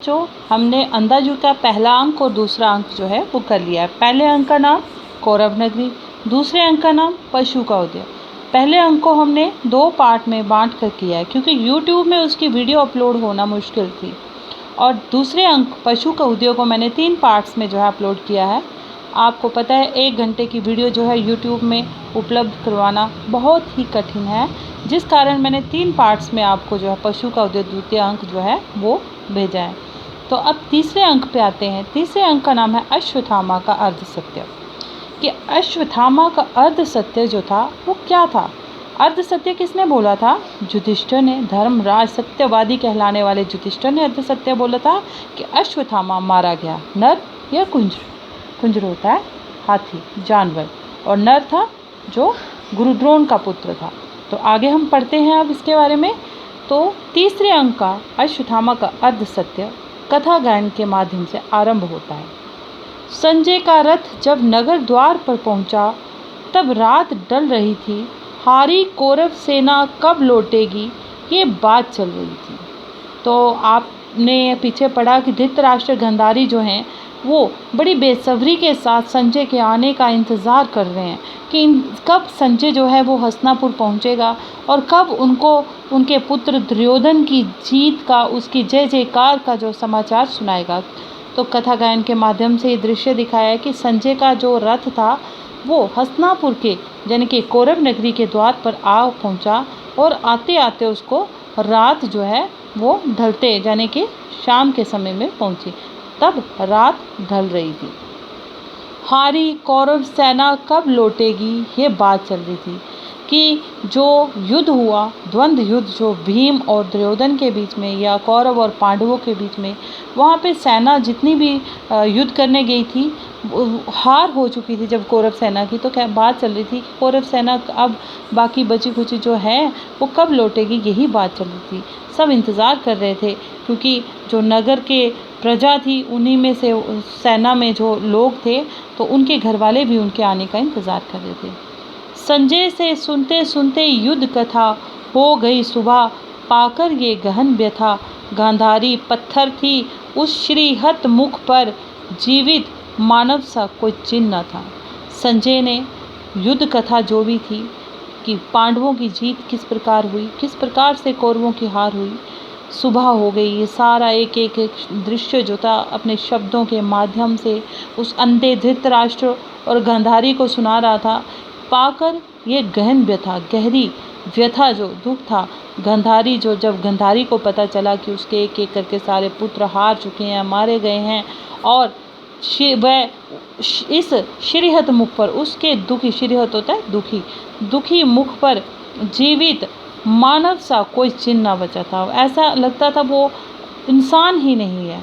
जो हमने अंदाजू का पहला अंक और दूसरा अंक जो है वो कर लिया है। पहले अंक का नाम कौरव नगरी, दूसरे अंक का नाम पशु का उदय। पहले अंक को हमने 2 पार्ट में बांट कर किया है क्योंकि YouTube में उसकी वीडियो अपलोड होना मुश्किल थी, और दूसरे अंक पशु का उदय को मैंने 3 पार्ट्स में जो है अपलोड किया है। आपको पता है 1 घंटे की वीडियो जो है YouTube में उपलब्ध करवाना बहुत ही कठिन है, जिस कारण मैंने 3 पार्ट्स में आपको जो है पशु का उदय द्वितीय अंक जो है वो भेजा है। तो अब तीसरे अंक पे आते हैं। तीसरे अंक का नाम है अश्वत्थामा का अर्ध सत्य। कि अश्वत्थामा का अर्ध सत्य जो था वो क्या था? अर्ध सत्य किसने बोला था? युधिष्ठिर ने। धर्मराज सत्यवादी कहलाने वाले युधिष्ठिर ने अर्ध सत्य बोला था कि अश्वत्थामा मारा गया। नर या कुंज? कुंज होता है हाथी, जानवर, और नर था जो गुरुद्रोण का पुत्र था। तो आगे हम पढ़ते हैं अब इसके बारे में। तो तीसरे अंक का अश्वत्थामा का अर्ध सत्य कथा गायन के माध्यम से आरंभ होता है। संजय का रथ जब नगर द्वार पर पहुंचा तब रात डल रही थी। हारी कौरव सेना कब लौटेगी, ये बात चल रही थी। तो आपने पीछे पढ़ा कि धृतराष्ट्र गांधारी जो हैं वो बड़ी बेसब्री के साथ संजय के आने का इंतज़ार कर रहे हैं कि कब संजय जो है वो हस्तिनापुर पहुंचेगा और कब उनको उनके पुत्र दुर्योधन की जीत का, उसकी जय जयकार का जो समाचार सुनाएगा। तो कथा गायन के माध्यम से ये दृश्य दिखाया है कि संजय का जो रथ था वो हस्तिनापुर के यानी कि कौरव नगरी के द्वार पर आ पहुंचा, और आते आते उसको रात जो है वो ढलते यानी कि शाम के समय में पहुंची। तब रात ढल रही थी। हारी कौरव सेना कब लौटेगी, ये बात चल रही थी कि जो युद्ध हुआ, द्वंद्व युद्ध जो भीम और दुर्योधन के बीच में या कौरव और पांडवों के बीच में, वहाँ पे सेना जितनी भी युद्ध करने गई थी हार हो चुकी थी जब कौरव सेना की। तो क्या बात चल रही थी कि कौरव सेना अब बाकी बची खुची जो है वो कब लौटेगी, यही बात चल रही थी। सब इंतज़ार कर रहे थे क्योंकि जो नगर के प्रजा थी उन्हीं में से सेना में जो लोग थे तो उनके घर वाले भी उनके आने का इंतज़ार कर रहे थे। संजय से सुनते सुनते युद्ध कथा हो गई सुबह, पाकर ये गहन व्यथा। गांधारी पत्थर थी उस श्रीहत मुख पर, जीवित मानव सा कोई चिन्ह न था। संजय ने युद्ध कथा जो भी थी कि पांडवों की जीत किस प्रकार हुई, किस प्रकार से कौरवों की हार हुई, सुबह हो गई, ये सारा एक एक दृश्य जो था अपने शब्दों के माध्यम से उस अंधे धृतराष्ट्र और गांधारी को सुना रहा था। पाकर ये गहन व्यथा, गहरी व्यथा जो दुख था, गांधारी जो जब गांधारी को पता चला कि उसके एक एक करके सारे पुत्र हार चुके हैं, मारे गए हैं, और वह इस श्रीहत मुख पर उसके दुखी, श्रीहत होता है दुखी, दुखी मुख पर जीवित मानव सा कोई चिन्ह न बचा था। ऐसा लगता था वो इंसान ही नहीं है,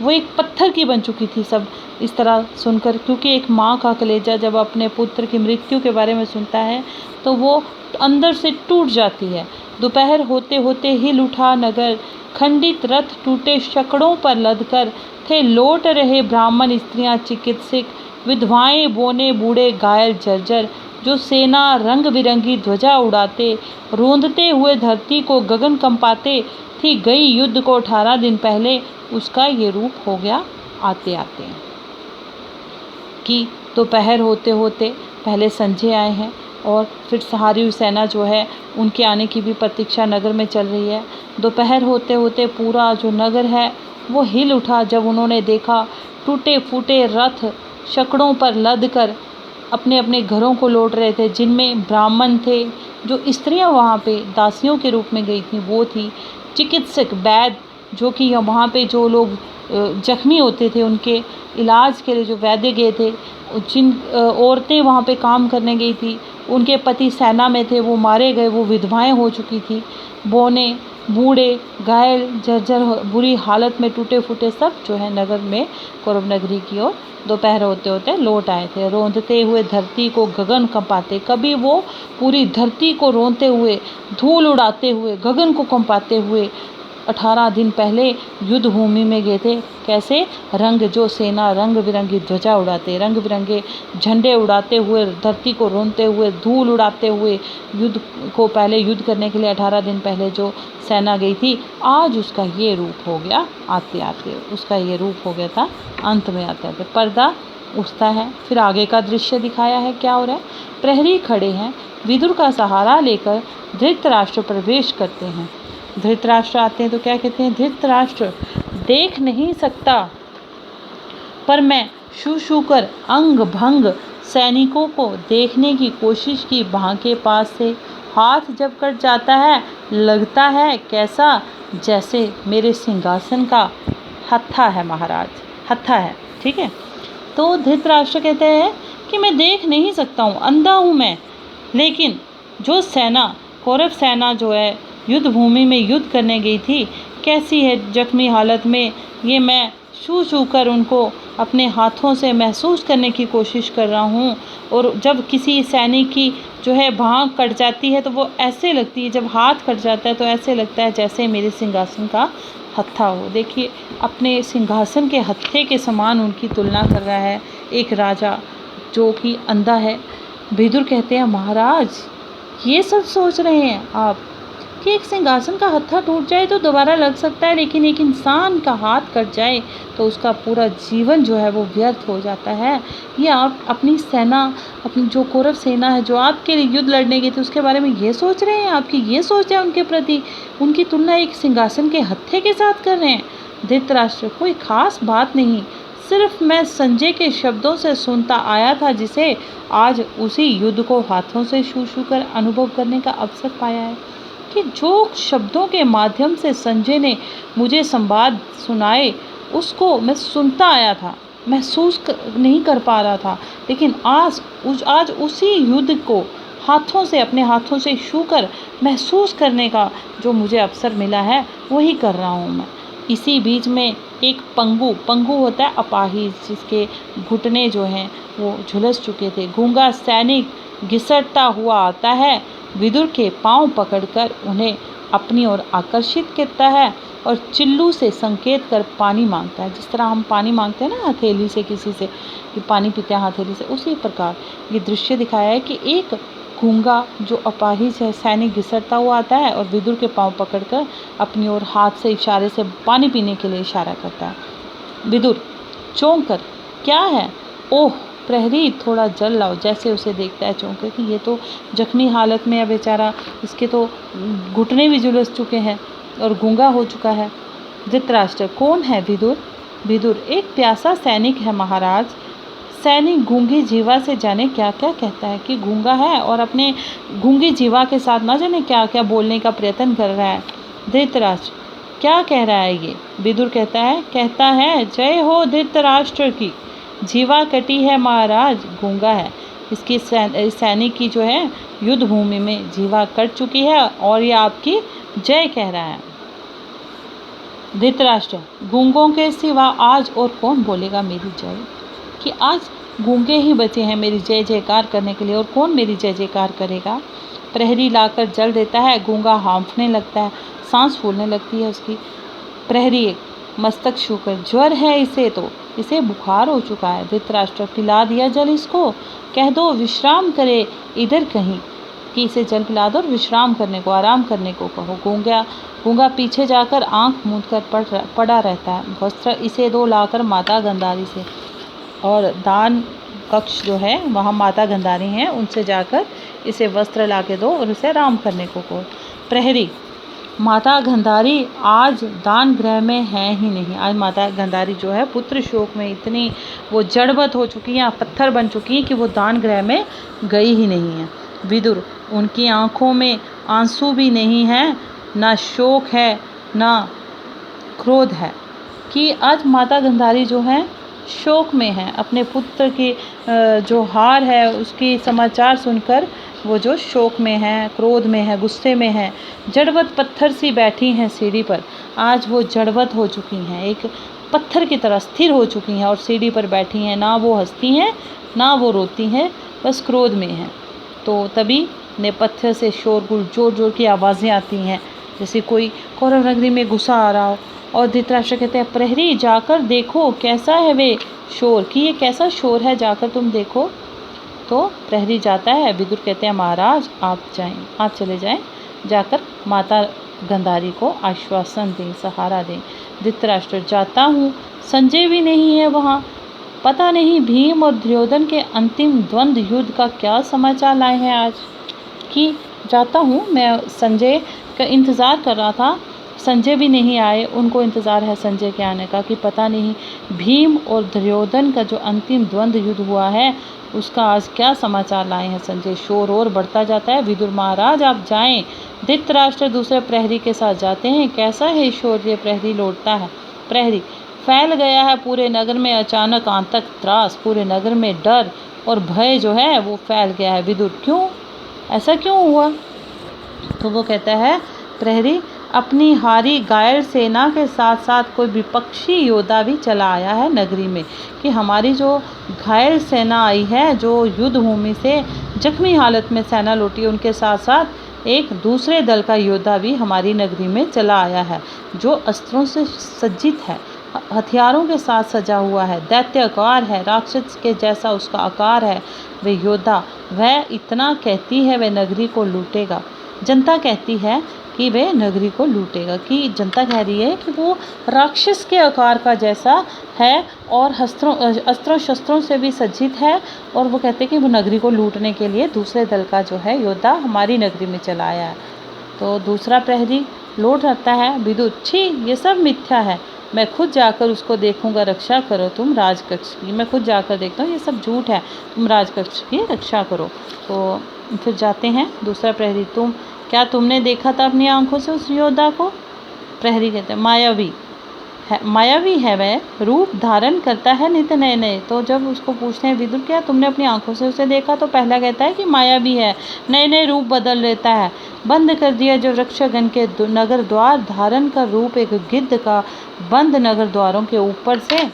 वो एक पत्थर की बन चुकी थी। सब इस तरह सुनकर, क्योंकि एक माँ का कलेजा जब अपने पुत्र की मृत्यु के बारे में सुनता है तो वो अंदर से टूट जाती है। दोपहर होते होते हिल उठा नगर, खंडित रथ टूटे शकड़ों पर लदकर, थे लौट रहे ब्राह्मण स्त्रियां चिकित्सक, विधवाएं बोने बूढ़े घायल जर्जर, जो सेना रंग बिरंगी ध्वजा उड़ाते, रोंदते हुए धरती को गगन कंपाते थी गई युद्ध को 18 दिन पहले, उसका ये रूप हो गया आते आते। कि दोपहर होते होते पहले संजय आए हैं और फिर सहारी हुई सेना जो है उनके आने की भी प्रतीक्षा नगर में चल रही है। दोपहर होते होते पूरा जो नगर है वो हिल उठा जब उन्होंने देखा टूटे फूटे रथ शकड़ों पर लदकर अपने अपने घरों को लौट रहे थे, जिनमें ब्राह्मण थे, जो स्त्रियां वहाँ पे दासियों के रूप में गई थी वो थी, चिकित्सक वैद्य जो कि वहाँ पे जो लोग जख्मी होते थे उनके इलाज के लिए जो वैद्य गए थे, जिन औरतें वहाँ पे काम करने गई थी उनके पति सेना में थे वो मारे गए, वो विधवाएं हो चुकी थी, बौने बूढ़े घायल जर्जर बुरी हालत में टूटे फूटे सब जो है नगर में कौरव नगरी की ओर दोपहर होते होते लौट आए थे। रोंदते हुए धरती को गगन कंपाते, कभी वो पूरी धरती को रोंदते हुए, धूल उड़ाते हुए, गगन को कंपाते हुए 18 दिन पहले युद्ध भूमि में गए थे। कैसे? जो सेना रंग बिरंगी ध्वजा उड़ाते, रंग बिरंगे झंडे उड़ाते हुए, धरती को रोनते हुए, धूल उड़ाते हुए पहले युद्ध करने के लिए 18 दिन पहले जो सेना गई थी, आज उसका ये रूप हो गया। आते आते उसका ये रूप हो गया था। अंत में आते आते पर्दा उठता है। फिर आगे का दृश्य दिखाया है, क्या हो रहा है? प्रहरी खड़े हैं, विदुर का सहारा लेकर धृतराष्ट्र प्रवेश करते हैं। धृतराष्ट्र आते हैं तो क्या कहते हैं? धृतराष्ट्र देख नहीं सकता, पर मैं शू कर अंग भंग सैनिकों को देखने की कोशिश की। बाह के पास से हाथ जब कट जाता है, लगता है कैसा? जैसे मेरे सिंहासन का हत्था है महाराज, हत्था है। ठीक है, तो धृतराष्ट्र कहते हैं कि मैं देख नहीं सकता हूँ, अंधा हूँ मैं। लेकिन जो सेना, कौरव सेना जो है युद्ध भूमि में युद्ध करने गई थी, कैसी है जख्मी हालत में, ये मैं छू कर उनको अपने हाथों से महसूस करने की कोशिश कर रहा हूँ। और जब किसी सैनिक की जो है बाँह कट जाती है तो वो ऐसे लगती है, जब हाथ कट जाता है तो ऐसे लगता है जैसे मेरे सिंहासन का हत्था हो। देखिए, अपने सिंहासन के हत्थे के समान उनकी तुलना कर रहा है एक राजा जो कि अंधा है। विदुर कहते हैं, महाराज ये सब सोच रहे हैं आप कि एक सिंहासन का हत्था टूट जाए तो दोबारा लग सकता है, लेकिन एक इंसान का हाथ कट जाए तो उसका पूरा जीवन जो है वो व्यर्थ हो जाता है। ये आप अपनी सेना, अपनी जो कौरव सेना है जो आपके लिए युद्ध लड़ने गई थी, उसके बारे में ये सोच रहे हैं? आपकी ये सोच है उनके प्रति? उनकी तुलना एक सिंहासन के हत्थे के साथ कर रहे हैं। धृतराष्ट्र, कोई खास बात नहीं, सिर्फ मैं संजय के शब्दों से सुनता आया था, जिसे आज उसी युद्ध को हाथों से छू कर अनुभव करने का अवसर पाया है। कि जो शब्दों के माध्यम से संजय ने मुझे संवाद सुनाए, उसको मैं सुनता आया था, महसूस नहीं कर पा रहा था, लेकिन आज उसी युद्ध को हाथों से, अपने हाथों से छू कर महसूस करने का जो मुझे अवसर मिला है, वही कर रहा हूँ मैं। इसी बीच में एक पंगु होता है अपाहिज, जिसके घुटने जो हैं वो झुलस चुके थे, गूंगा सैनिक घिसटता हुआ आता है, विदुर के पांव पकड़कर उन्हें अपनी ओर आकर्षित करता है और चिल्लू से संकेत कर पानी मांगता है। जिस तरह हम पानी मांगते हैं ना हथेली से, किसी से कि पानी पीते हैं हथेली से, उसी प्रकार ये दृश्य दिखाया है कि एक गूंगा जो अपाहिज है सैनिक घिसटता हुआ आता है और विदुर के पांव पकड़कर अपनी ओर हाथ से इशारे से पानी पीने के लिए इशारा करता है। विदुर चौंक कर, क्या है? ओह प्रहरी, थोड़ा जल लाओ। जैसे उसे देखता है चौंक कर कि ये तो जख्मी हालत में है बेचारा, इसके तो घुटने भी झुलस चुके हैं और गूंगा हो चुका है। धृतराष्ट्र, कौन है विदुर? विदुर, एक प्यासा सैनिक है महाराज। सैनिक गूंगी जीवा से जाने क्या क्या कहता है, कि गूंगा है और अपने गूंगी जीवा के साथ ना जाने क्या क्या बोलने का प्रयत्न कर रहा है। धृतराष्ट्र, क्या कह रहा है ये? विदुर कहता है जय हो धृतराष्ट्र की, जीवा कटी है महाराज, गूंगा है। इसकी सैनिक की जो है युद्ध भूमि में जीवा कट चुकी है और ये आपकी जय कह रहा है। धृतराष्ट्र, गूंगों के सिवा आज और कौन बोलेगा मेरी जय? कि आज गूंगे ही बचे हैं मेरी जय जयकार करने के लिए, और कौन मेरी जय जयकार करेगा? प्रहरी लाकर जल देता है, गूंगा हाँफने लगता है, सांस फूलने लगती है उसकी। प्रहरी मस्तक छूकर, ज्वर है इसे, तो इसे बुखार हो चुका है। धृतराष्ट्र, पिला दिया जल इसको, कह दो विश्राम करे इधर कहीं, कि इसे जल पिला दो और विश्राम करने को, आराम करने को कहो। गूंगा पीछे जाकर आंख मूंद कर पड़ा रहता है। वस्त्र इसे दो लाकर माता गंधारी से, और दान कक्ष जो है वहाँ माता गंधारी हैं, उनसे जाकर इसे वस्त्र ला के दो और इसे आराम करने को कहो। प्रहरी, माता गंधारी आज दान गृह में है ही नहीं। आज माता गंधारी जो है पुत्र शोक में इतनी वो जड़वत हो चुकी हैं, पत्थर बन चुकी हैं कि वो दान गृह में गई ही नहीं है। विदुर, उनकी आंखों में आंसू भी नहीं है, ना शोक है ना क्रोध है। कि आज माता गंधारी जो है शोक में है, अपने पुत्र की जो हार है उसकी समाचार सुनकर वो जो शोक में है, क्रोध में है, गुस्से में है। जड़वत पत्थर सी बैठी हैं सीढ़ी पर, आज वो जड़वत हो चुकी हैं, एक पत्थर की तरह स्थिर हो चुकी हैं और सीढ़ी पर बैठी हैं। ना वो हंसती हैं ना वो रोती हैं, बस क्रोध में हैं। तो तभी नेपथ्य से शोरगुल, जोर जोर की आवाज़ें आती हैं। जैसे कोई कौरव नगरी में घुसा आ रहा हो और धृतराष्ट्र कहते हैं प्रहरी जाकर देखो कैसा है वे शोर, कि ये कैसा शोर है, जाकर तुम देखो। तो प्रहरी जाता है। विदुर कहते हैं महाराज आप चले जाएं, जाकर माता गंधारी को आश्वासन दें, सहारा दें। धृतराष्ट्र जाता हूँ, संजय भी नहीं है वहाँ, पता नहीं भीम और दुर्योधन के अंतिम द्वंद्व युद्ध का क्या समाचार लाए हैं आज। कि जाता हूँ, मैं संजय का इंतज़ार कर रहा था, संजय भी नहीं आए, उनको इंतज़ार है संजय के आने का, कि पता नहीं भीम और दुर्योधन का जो अंतिम द्वंद्व युद्ध हुआ है उसका आज क्या समाचार लाए हैं संजय। शोर और बढ़ता जाता है। विदुर महाराज आप जाएं। धृतराष्ट्र दूसरे प्रहरी के साथ जाते हैं। कैसा है शोर, ये प्रहरी लौटता है। प्रहरी फैल गया है पूरे नगर में अचानक आतंक त्रास, पूरे नगर में डर और भय जो है वो फैल गया है। विदुर क्यों, ऐसा क्यों हुआ? तो वो कहता है प्रहरी अपनी हारी घायल सेना के साथ साथ कोई विपक्षी योद्धा भी चला आया है नगरी में, कि हमारी जो घायल सेना आई है, जो युद्ध भूमि से जख्मी हालत में सेना लौटी, उनके साथ साथ एक दूसरे दल का योद्धा भी हमारी नगरी में चला आया है, जो अस्त्रों से सज्जित है, हथियारों के साथ सजा हुआ है, दैत्याकार है, राक्षस के जैसा उसका आकार है। वे योद्धा, वह इतना कहती है वह नगरी को लूटेगा। जनता कहती है कि वे नगरी को लूटेगा, कि जनता कह रही है कि वो राक्षस के आकार का जैसा है और अस्त्रों शस्त्रों से भी सज्जित है, और वो कहते हैं कि वो नगरी को लूटने के लिए दूसरे दल का जो है योद्धा हमारी नगरी में चला आया है। तो दूसरा प्रहरी लौट आता है। विदुर छी, ये सब मिथ्या है, मैं खुद जाकर उसको देखूंगा, रक्षा करो तुम राजकक्ष की। मैं खुद जाकर देखता हूँ, ये सब झूठ है, तुम राजकक्ष की रक्षा करो। तो फिर जाते हैं। दूसरा प्रहरी क्या तुमने देखा था अपनी आंखों से उस योद्धा को? प्रहरी कहते हैं मायावी है वह, रूप धारण करता है नित्य नए नए। तो जब उसको पूछते हैं विदुर क्या तुमने अपनी आंखों से उसे देखा, तो पहला कहता है कि मायावी है, नए नए रूप बदल लेता है। बंद कर दिया जो रक्षागण के नगर द्वार, धारण का रूप एक गिद्ध का, बंद नगर द्वारों के ऊपर से।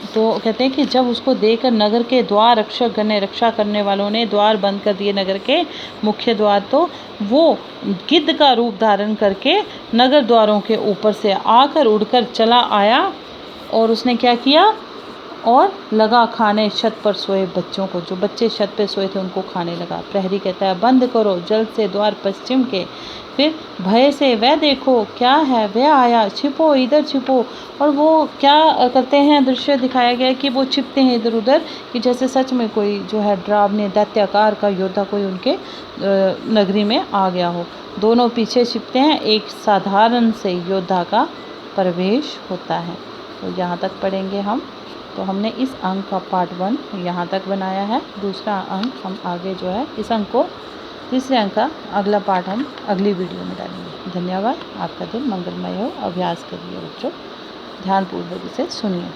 तो कहते हैं कि जब उसको देखकर नगर के द्वार रक्षकगण ने, रक्षा करने वालों ने द्वार बंद कर दिए नगर के मुख्य द्वार, तो वो गिद्ध का रूप धारण करके नगर द्वारों के ऊपर से आकर उड़कर चला आया। और उसने क्या किया, और लगा खाने छत पर सोए बच्चों को, जो बच्चे छत पे सोए थे उनको खाने लगा। प्रहरी कहता है बंद करो जल्द से द्वार पश्चिम के। फिर भय से वह देखो क्या है, वह आया, छिपो इधर छिपो। और वो क्या करते हैं, दृश्य दिखाया गया कि वो छिपते हैं इधर उधर, कि जैसे सच में कोई जो है डरावने दैत्याकार का योद्धा कोई उनके नगरी में आ गया हो। दोनों पीछे छिपते हैं, एक साधारण से योद्धा का प्रवेश होता है। तो यहाँ तक पढ़ेंगे हम। तो हमने इस अंक का पार्ट 1 यहाँ तक बनाया है। दूसरा अंक हम आगे जो है इस अंक को, तीसरे अंक का अगला पार्ट हम अगली वीडियो में डालेंगे। धन्यवाद। आपका दिन मंगलमय हो। अभ्यास करिए बच्चों, ध्यानपूर्वक इसे सुनिए।